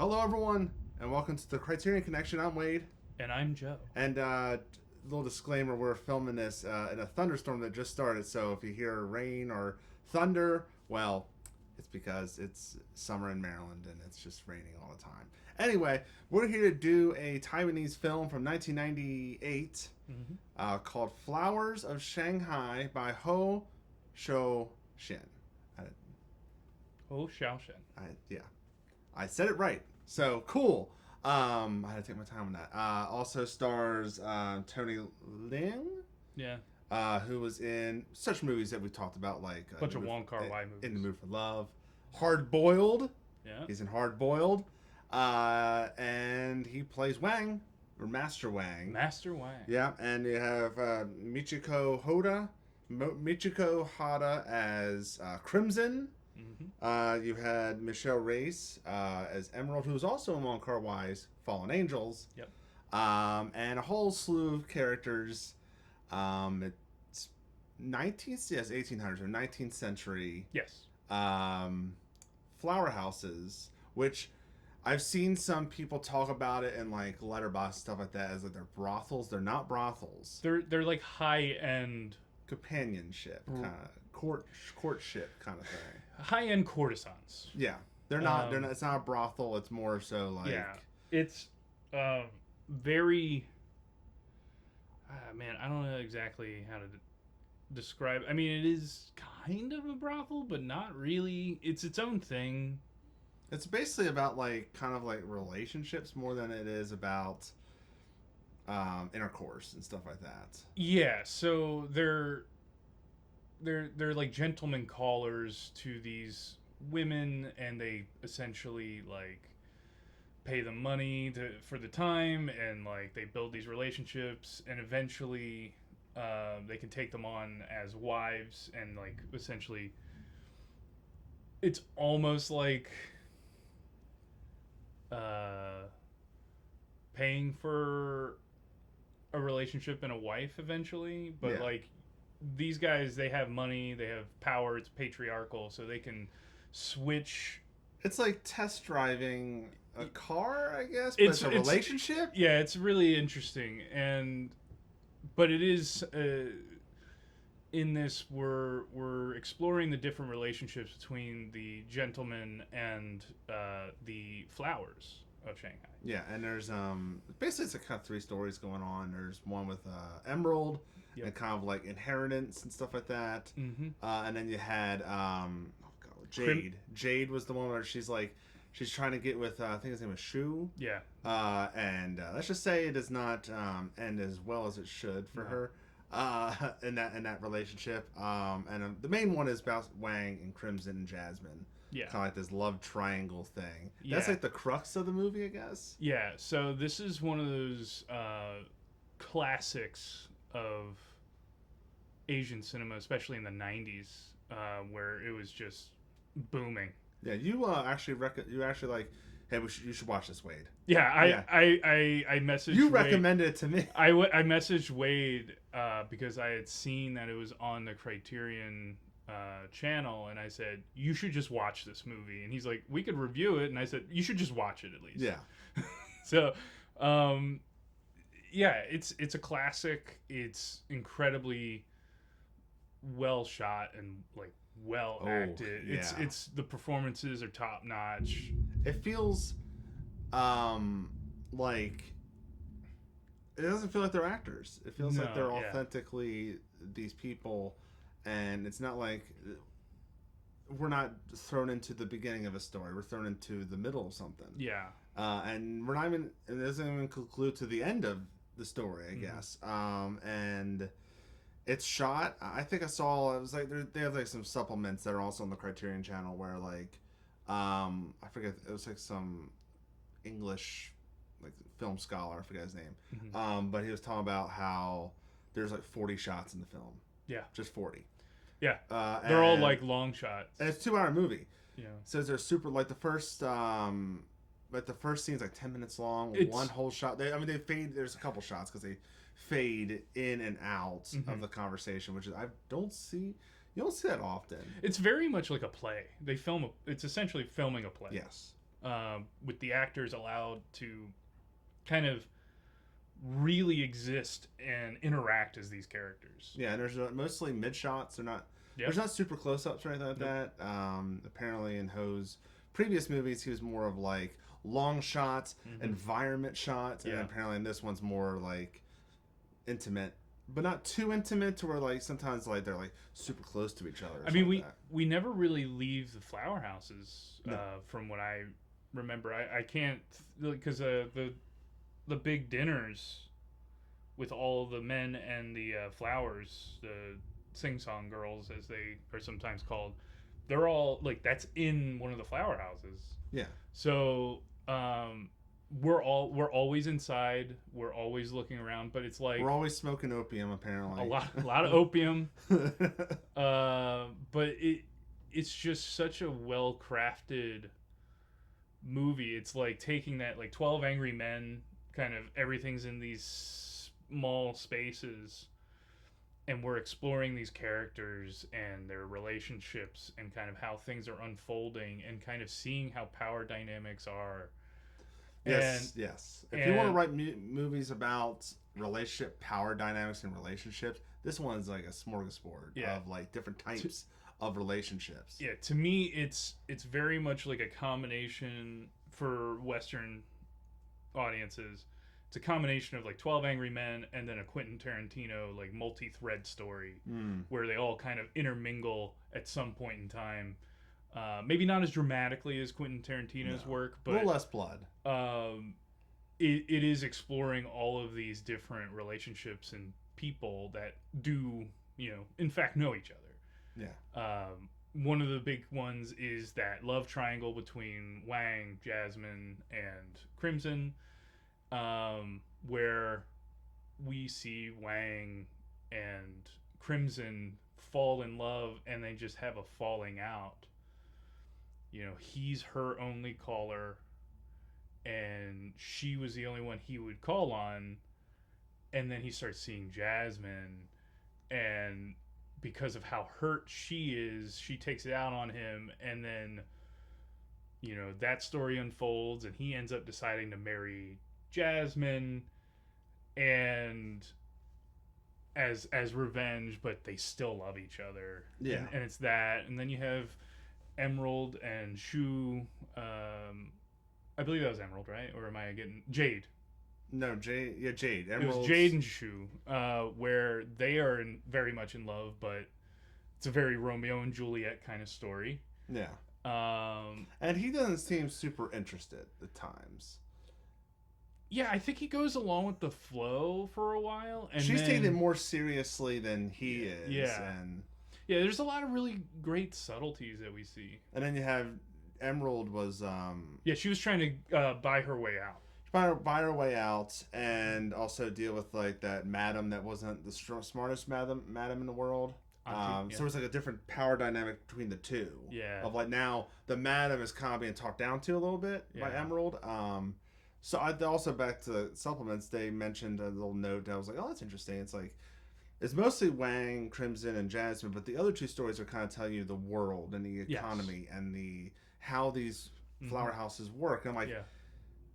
Hello, everyone, and welcome to the Criterion Connection. I'm Wade. And I'm Joe. And little disclaimer, we're filming this in a thunderstorm that just started, so if you hear rain or thunder, well, it's because it's summer in Maryland and it's just raining all the time. Anyway, we're here to do a Taiwanese film from 1998 called Flowers of Shanghai by Hsiao-hsien. Hsiao-hsien. Yeah, I said it right. So cool. I had to take my time on that. Also stars Tony Leung. Yeah. Who was in such movies that we talked about, like Bunch of Wong Kar-wai movies. In the Mood for Love, Hard Boiled. Yeah. He's in Hard Boiled, and he plays Wang or Master Wang. Master Wang. Yeah, and you have Michiko Hada as Crimson. Mm-hmm. You had Michelle Race as Emerald, who was also in Wong Kar-wai's Fallen Angels. Yep. And a whole slew of characters. It's 1800s or 19th century. Yes. Flower houses, which I've seen some people talk about it in like Letterboxd stuff like that as like they're brothels. They're not brothels. They're like high end companionship kind of courtship kind of thing. High end courtesans. Yeah, they're not. They're not. It's not a brothel. It's more so like. Yeah, it's very. Man, I don't know exactly how to describe. I mean, it is kind of a brothel, but not really. It's its own thing. It's basically about like kind of like relationships more than it is about intercourse and stuff like that. Yeah, so they're like gentlemen callers to these women, and they essentially like pay them money for the time, and like they build these relationships, and eventually they can take them on as wives, and like essentially it's almost like paying for a relationship and a wife eventually, but like these guys, they have money, they have power, it's patriarchal, so they can switch. It's like test driving a car, I guess, but it's a relationship? Yeah, it's really interesting. But it is, in this, we're exploring the different relationships between the gentleman and the flowers of Shanghai. Yeah, and there's basically it's kind of three stories going on. There's one with Emerald. Yep. And kind of like inheritance and stuff like that. Mm-hmm. And then you had Jade. Jade was the one where she's trying to get with I think his name was Shu. Yeah. And let's just say it does not end as well as it should for her in that relationship. And the main one is about Wang and Crimson and Jasmine. Yeah. Kind of like this love triangle thing. Yeah. That's like the crux of the movie, I guess. Yeah. So this is one of those classics of Asian cinema, especially in the 90s, where it was just booming. Yeah, you actually like, hey, you should watch this, Wade. Yeah, I messaged you Wade. Recommended it to me. I messaged Wade because I had seen that it was on the Criterion channel, and I said, you should just watch this movie. And he's like, we could review it. And I said, you should just watch it at least. Yeah. So, yeah, it's a classic. It's incredibly well shot and like well acted. Yeah. It's the performances are top notch. It feels like it doesn't feel like they're actors. It feels like they're authentically these people, and it's not like we're not thrown into the beginning of a story. We're thrown into the middle of something. Yeah. And we're not even. It doesn't even conclude to the end of the story, I guess. And it's shot. I think I saw. It was like they have like some supplements that are also on the Criterion channel where like, I forget. It was like some English like film scholar. I forget his name. Mm-hmm. But he was talking about how there's like 40 shots in the film. Yeah. Just 40. Yeah. They're all like long shots. And it's a 2-hour movie. Yeah. Says they're super like the first. But the first scene's like 10 minutes long. One whole shot. They fade. There's a couple shots because they fade in and out of the conversation, which is I don't see. You don't see that often. It's very much like a play. It's essentially filming a play. Yes. with the actors allowed to kind of really exist and interact as these characters. Yeah, and there's mostly mid shots. They're not. Yep. There's not super close ups or anything like Nope. that. Apparently, in Ho's previous movies, he was more of like long shots, environment shots, and Yeah. apparently in this one's more like intimate, but not too intimate to where like sometimes like they're like super close to each other. Or I mean, something like that. we never really leave the flower houses, No. from what I remember. I can't, because the big dinners with all the men and the flowers, the sing song girls as they are sometimes called, they're all like that's in one of the flower houses. Yeah. So we're always inside. We're always looking around, but it's like We're always smoking opium apparently. a lot of opium. But it's just such a well crafted movie. It's like taking that like 12 Angry Men, kind of everything's in these small spaces, and we're exploring these characters and their relationships and kind of how things are unfolding and kind of seeing how power dynamics are. Yes, yes. If you want to write movies about relationship power dynamics and relationships, this one's like a smorgasbord of like different types of relationships. Yeah, to me, it's very much like a combination for Western audiences. It's a combination of like 12 Angry Men and then a Quentin Tarantino like multi-thread story where they all kind of intermingle at some point in time. Maybe not as dramatically as Quentin Tarantino's work, but a little less blood. It is exploring all of these different relationships and people that do, in fact, know each other. Yeah. One of the big ones is that love triangle between Wang, Jasmine, and Crimson, where we see Wang and Crimson fall in love and they just have a falling out. He's her only caller, and she was the only one he would call on. And then he starts seeing Jasmine, and because of how hurt she is, she takes it out on him. And then, that story unfolds, and he ends up deciding to marry Jasmine, and as revenge, but they still love each other. Yeah, and it's that, and then you have Emerald and Shu. I believe that was Emerald, right? Or am I getting Jade? No, Jade. Yeah, Jade. Emerald's... It was Jade and Shu, where they are very much in love, but it's a very Romeo and Juliet kind of story. Yeah. And he doesn't seem super interested at times. Yeah, I think he goes along with the flow for a while, and she's taking it more seriously than he is. Yeah. And yeah, there's a lot of really great subtleties that we see. And then you have Emerald was yeah, she was trying to buy her way out. Buy her way out, and also deal with like that madam that wasn't the smartest madam in the world. So it's like a different power dynamic between the two. Yeah. Of like now the madam is kind of being talked down to a little bit by Emerald. So I also back to the supplements, they mentioned a little note that I was like, oh, that's interesting. It's like it's mostly Wang, Crimson, and Jasmine, but the other two stories are kind of telling you the world and the economy and the how these flower houses work. And I'm like,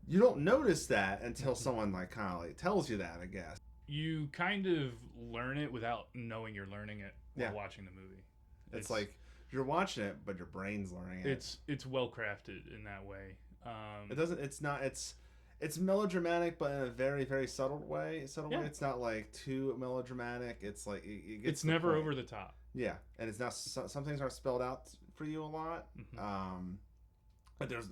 you don't notice that until someone like kind of like tells you that, I guess. You kind of learn it without knowing you're learning it while watching the movie. It's like you're watching it, but your brain's learning it. It's well crafted in that way. It's melodramatic, but in a very, very subtle way. Way. It's not like too melodramatic. It's like it's never over the top. Yeah, and it's not. Some things aren't spelled out for you a lot. But there's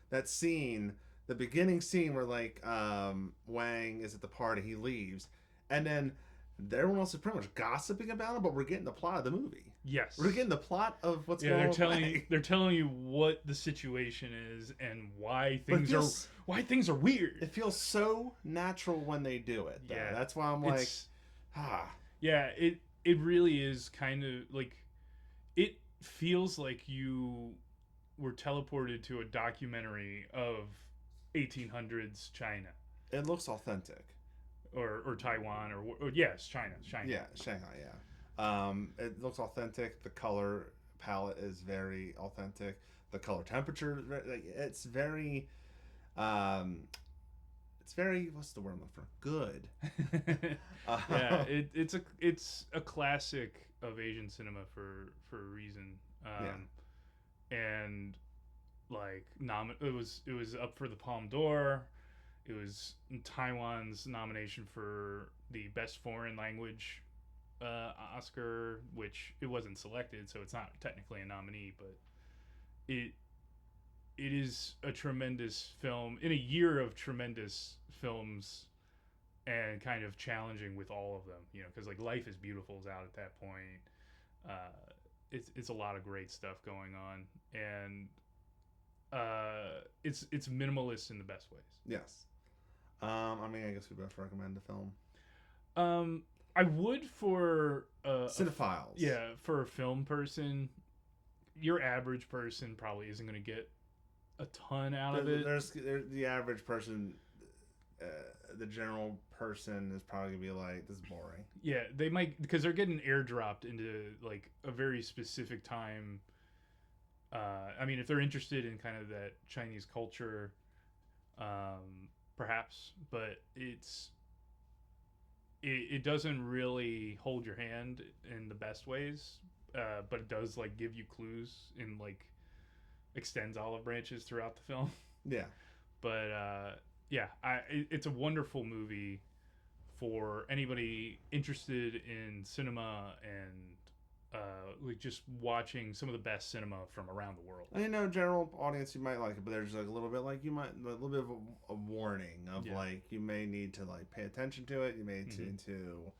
that scene, the beginning scene where like Wang is at the party, he leaves, and then everyone else is pretty much gossiping about him. But we're getting the plot of the movie. Yes, we're getting the plot of what's going on. They're telling you what the situation is and why things are weird. It feels so natural when they do it. Though. Yeah, that's why I'm like, Yeah, it really is kind of like, it feels like you were teleported to a documentary of 1800s China. It looks authentic. Or Taiwan or yes, China. Yeah, Shanghai. Yeah. It looks authentic. The color palette is very authentic. the color temperature. Like, it's very, what's the word I'm looking for? Good. Yeah, it's a classic of Asian cinema for a reason. And like it was up for the Palme d'Or. It was Taiwan's nomination for the best foreign language Oscar, which it wasn't selected, so it's not technically a nominee, but it it is a tremendous film in a year of tremendous films and kind of challenging with all of them, because like Life is Beautiful is out at that point. It's a lot of great stuff going on, and it's minimalist in the best ways. Yes. I mean, I guess we both recommend the film. I would for Cinephiles. For a film person. Your average person probably isn't going to get a ton out of it. There's the average person, the general person is probably gonna be like, this is boring. Yeah, they might, because they're getting airdropped into like a very specific time. I mean, if they're interested in kind of that Chinese culture, perhaps, but it doesn't really hold your hand in the best ways, but it does like give you clues and like extends olive branches throughout the film. Yeah. But it's a wonderful movie for anybody interested in cinema and like just watching some of the best cinema from around the world. General audience, you might like it, but there's like a little bit like a little bit of a warning of like you may need to like pay attention to it. You may need to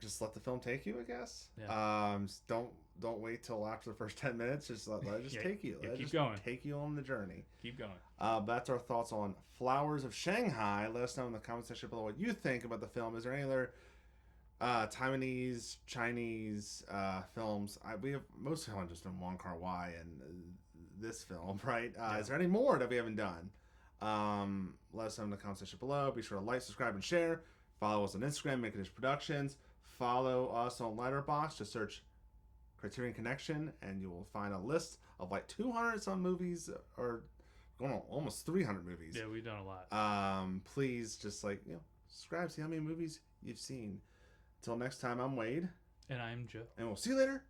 just let the film take you, I guess. Yeah. Don't wait till after the first 10 minutes. Just let it just take you. Keep going. Take you on the journey. Keep going. That's our thoughts on Flowers of Shanghai. Let us know in the comment section below what you think about the film. Is there any other Taiwanese, Chinese films? We have most of them just done Wong Kar-wai and this film, right? Is there any more that we haven't done? Let us know in the comment section below. Be sure to like, subscribe, and share. Follow us on Instagram, Condish Productions. Follow us on Letterboxd. Just search Criterion Connection, and you will find a list of like 200 some movies, or going on almost 300 movies. Yeah, we've done a lot. Please just subscribe, see how many movies you've seen. Until next time, I'm Wade. And I'm Joe. And we'll see you later.